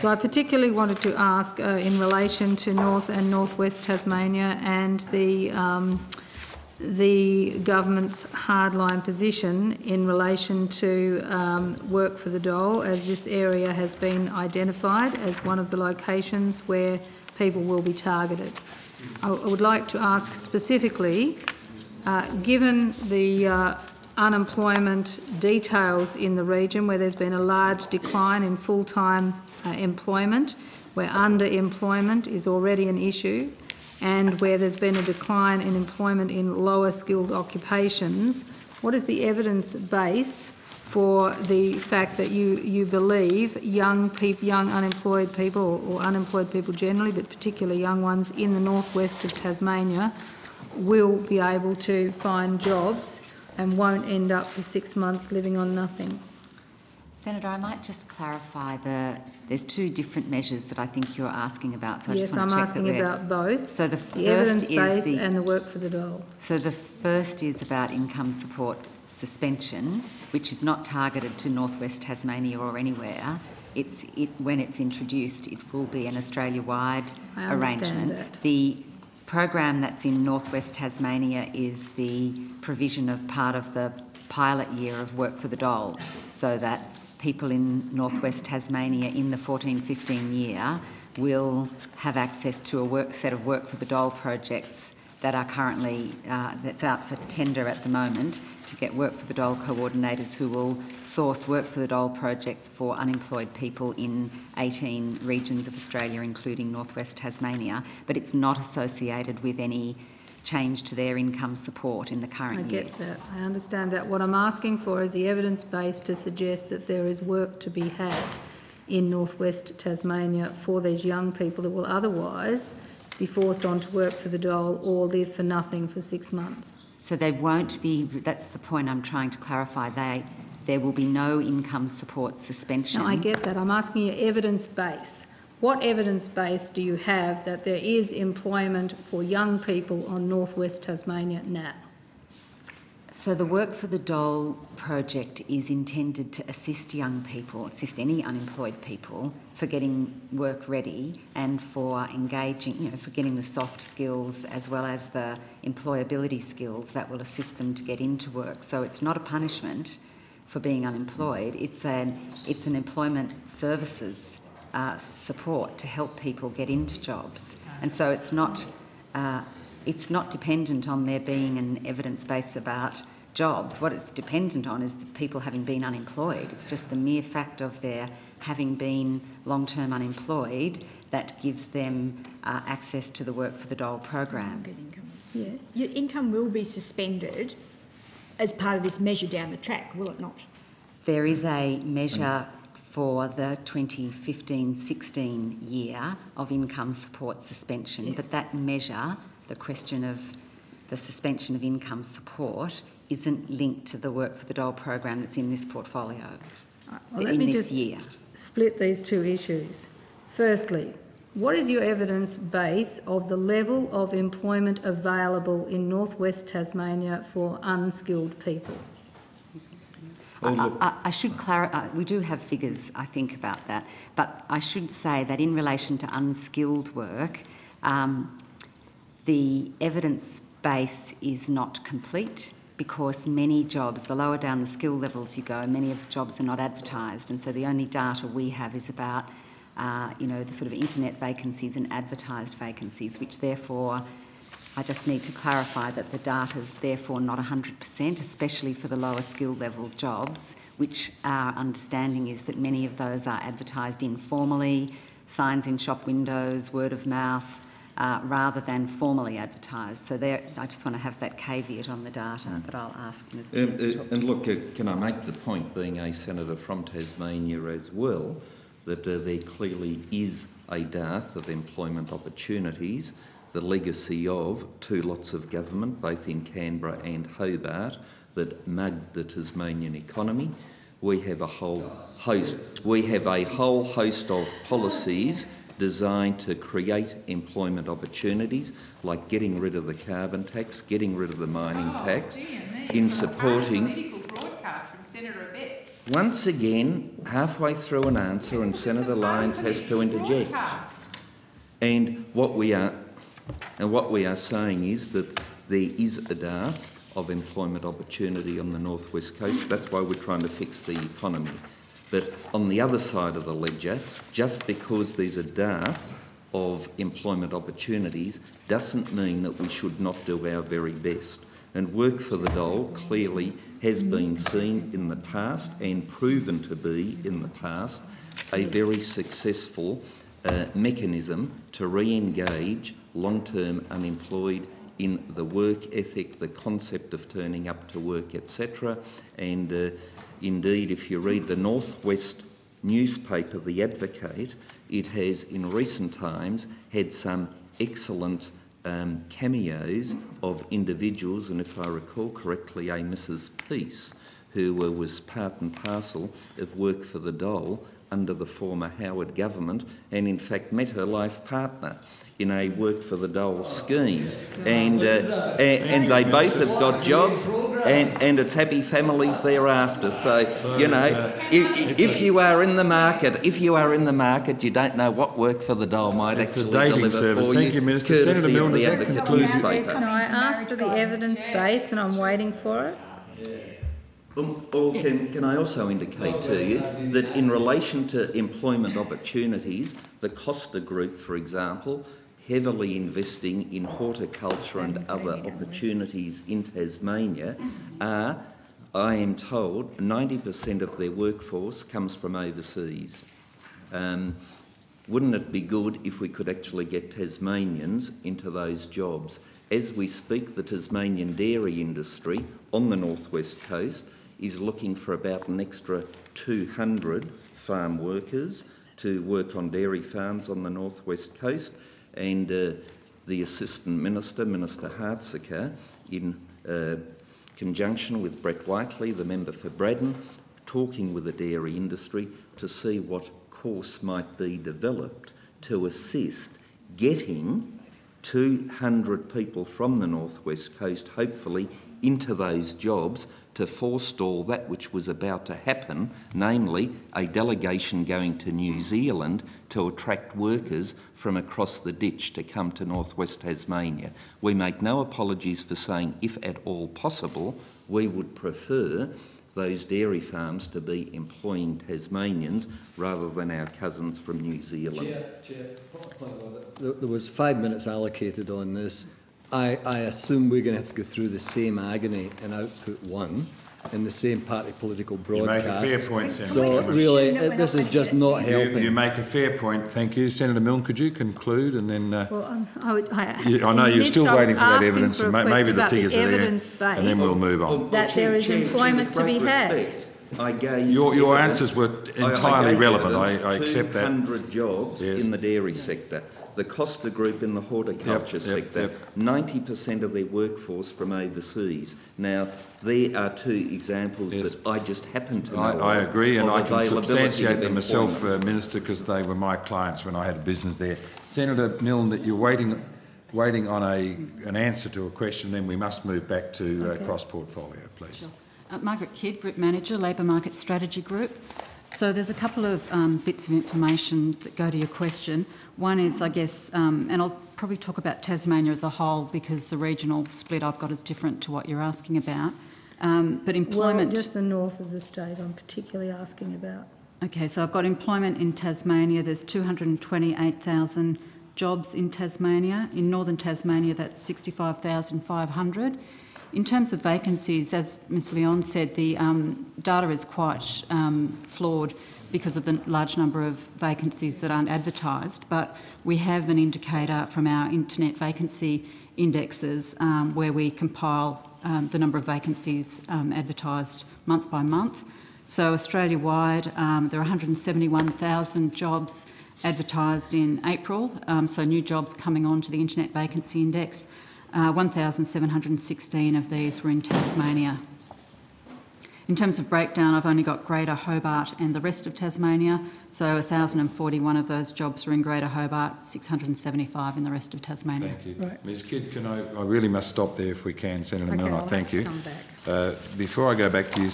So I particularly wanted to ask in relation to North and North-West Tasmania and the government's hardline position in relation to work for the dole, as this area has been identified as one of the locations where people will be targeted. I would like to ask specifically, given the unemployment details in the region where there's been a large decline in full-time employment, where underemployment is already an issue, and where there's been a decline in employment in lower skilled occupations, what is the evidence base for the fact that you believe young unemployed people, or unemployed people generally, but particularly young ones in the northwest of Tasmania, will be able to find jobs and won't end up for 6 months living on nothing? Senator, I might just clarify there's two different measures that I think you're asking about. So yes, I'm asking about both. So the evidence base and the work for the dole. So the first is about income support suspension, which is not targeted to North-West Tasmania or anywhere. When it's introduced, it will be an Australia-wide arrangement. That. The program that's in North-West Tasmania is the provision of part of the pilot year of work for the dole, so that people in North-West Tasmania in the 14-15 year will have access to a set of work for the dole projects that are currently, that's out for tender at the moment, to get work for the dole coordinators who will source work for the dole projects for unemployed people in 18 regions of Australia, including North-West Tasmania, but it's not associated with any change to their income support in the current year. I get that. I understand that. What I'm asking for is the evidence base to suggest that there is work to be had in North-West Tasmania for these young people that will otherwise be forced on to work for the dole or live for nothing for 6 months. So they won't be, that's the point I'm trying to clarify, there will be no income support suspension. No, I get that. I'm asking you evidence base. What evidence base do you have that there is employment for young people on North-West Tasmania now? So the Work for the Dole project is intended to assist young people, assist any unemployed people for getting work ready and for engaging, for getting the soft skills as well as the employability skills that will assist them to get into work. So it's not a punishment for being unemployed. It's an employment services support to help people get into jobs, and so it's not dependent on there being an evidence base about jobs. What it's dependent on is the people having been unemployed. It's just the mere fact of their having been long-term unemployed that gives them access to the Work for the Dole program. Yeah. Your income will be suspended as part of this measure down the track, will it not? There is a measure for the 2015-16 year of income support suspension, but that measure, the question of the suspension of income support, isn't linked to the Work for the Dole program that's in this portfolio. Well, let me just split these two issues. Firstly, what is your evidence base of the level of employment available in North-West Tasmania for unskilled people? I should clarify, we do have figures, I think, about that, but I should say that in relation to unskilled work, the evidence base is not complete because many jobs, the lower down the skill levels you go, many of the jobs are not advertised, and so the only data we have is about, the sort of internet vacancies and advertised vacancies, which therefore I just need to clarify that the data is therefore not 100%, especially for the lower skill level jobs, which our understanding is that many of those are advertised informally, signs in shop windows, word of mouth, rather than formally advertised. So I just want to have that caveat on the data, but I'll ask Ms. Gibbs to talk to and look, can I make the point, being a senator from Tasmania as well, that there clearly is a dearth of employment opportunities, the legacy of two lots of government, both in Canberra and Hobart, that mugged the Tasmanian economy. We have a whole host of policies designed to create employment opportunities, like getting rid of the carbon tax, getting rid of the mining tax, in supporting. Political broadcast from Senator Betts. once again, halfway through an answer, and Senator Lyons has to interject. And what we are saying is that there is a dearth of employment opportunity on the North West Coast. That's why we're trying to fix the economy. But on the other side of the ledger, just because there's a dearth of employment opportunities doesn't mean that we should not do our very best. And work for the dole clearly has been seen in the past and proven to be in the past a very successful mechanism to re-engage long-term unemployed in the work ethic, the concept of turning up to work, etc. And indeed, if you read the North-West newspaper, The Advocate, it has in recent times had some excellent cameos of individuals, and if I recall correctly, a Mrs. Peace, who was part and parcel of work for the dole under the former Howard government, and in fact met her life partner in a work for the dole scheme, and they both have got jobs, and it's happy families thereafter. So you know, if you are in the market, you don't know what work for the dole might actually deliver service. for Thank you, Minister. Senator Milne, does that conclude? Can I ask for the evidence base, and I'm waiting for it? Or can I also indicate to you that in relation to employment opportunities, the Costa Group, for example, heavily investing in horticulture and other opportunities in Tasmania are, I am told, 90% of their workforce comes from overseas. Wouldn't it be good if we could actually get Tasmanians into those jobs? As we speak, the Tasmanian dairy industry on the North-West Coast is looking for about an extra 200 farm workers to work on dairy farms on the North-West Coast, and the Assistant Minister, Minister Hartziker, in conjunction with Brett Whiteley, the member for Braddon, talking with the dairy industry to see what course might be developed to assist getting 200 people from the North-West Coast, hopefully, into those jobs to forestall that which was about to happen, namely a delegation going to New Zealand to attract workers from across the ditch to come to North-West Tasmania. We make no apologies for saying, if at all possible, we would prefer those dairy farms to be employing Tasmanians rather than our cousins from New Zealand. Chair, there was 5 minutes allocated on this. I assume we're going to have to go through the same agony in output one in the same party political broadcast. You make a fair point, Senator. So really, this is just not helping. You make a fair point. Thank you. Senator Milne, could you conclude and then... Well, I know you're still waiting for that evidence, and maybe the figures are there, and then we'll move on. That there is employment to be had. I gave your answers were entirely relevant. I accept that. 200 jobs in the dairy sector. The Costa Group in the horticulture sector, 90% of their workforce from overseas. Now, there are two examples that I just happen to know I agree, and I can substantiate them myself, Minister, because they were my clients when I had a business there. Senator Milne, that you're waiting on an answer to a question, then we must move back to cross-portfolio, please. Sure. Margaret Kidd, Group Manager, Labour Market Strategy Group. So there's a couple of bits of information that go to your question. One is, I guess, and I'll probably talk about Tasmania as a whole because the regional split I've got is different to what you're asking about. But employment... Well, just the north of the state I'm particularly asking about. Okay, so I've got employment in Tasmania. There's 228,000 jobs in Tasmania. In northern Tasmania, that's 65,500. In terms of vacancies, as Ms Leon said, the data is quite flawed because of the large number of vacancies that aren't advertised, but we have an indicator from our internet vacancy indexes where we compile the number of vacancies advertised month by month. So Australia-wide, there are 171,000 jobs advertised in April, so new jobs coming on to the internet vacancy index. 1,716 of these were in Tasmania. In terms of breakdown, I've only got Greater Hobart and the rest of Tasmania, so 1,041 of those jobs were in Greater Hobart, 675 in the rest of Tasmania. Thank you. Right. Ms Kidd, I really must stop there if we can, Senator Milne. Thank you. Before I go back to you,